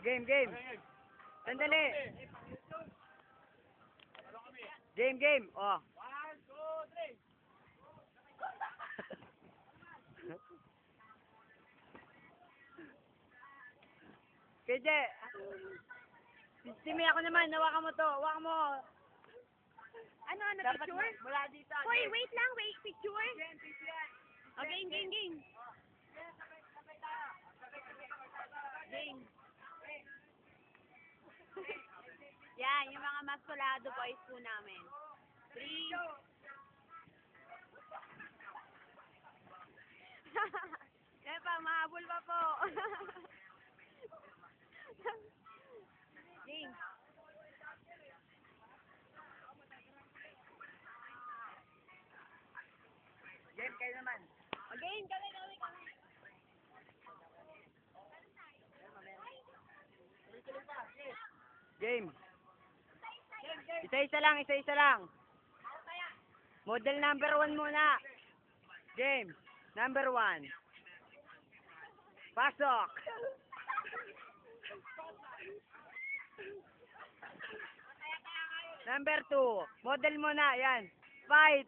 Game, game. Sandali. Game, game. Oh. 1, 2, 3. KJ. Simi ako naman. Hawakan mo to. Hawakan mo. Ano, Dapat picture? mula dito. Hoy, wait lang, wait, picture? Okay, game. Game. Yan, yung mga maskulado boys po namin. 3. Yan pa, mahabol pa po. Game. Game kayo naman. Game, kami. Game. Isa-isa lang, isa-isa lang. Model number 1 muna. Game. Number 1. Pasok. Number 2. Model muna, yan. Fight.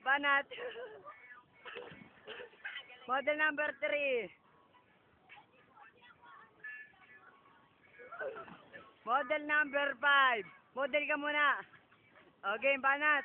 Banat. Model number 3. Model number 5. Model ka muna. Okay, banat.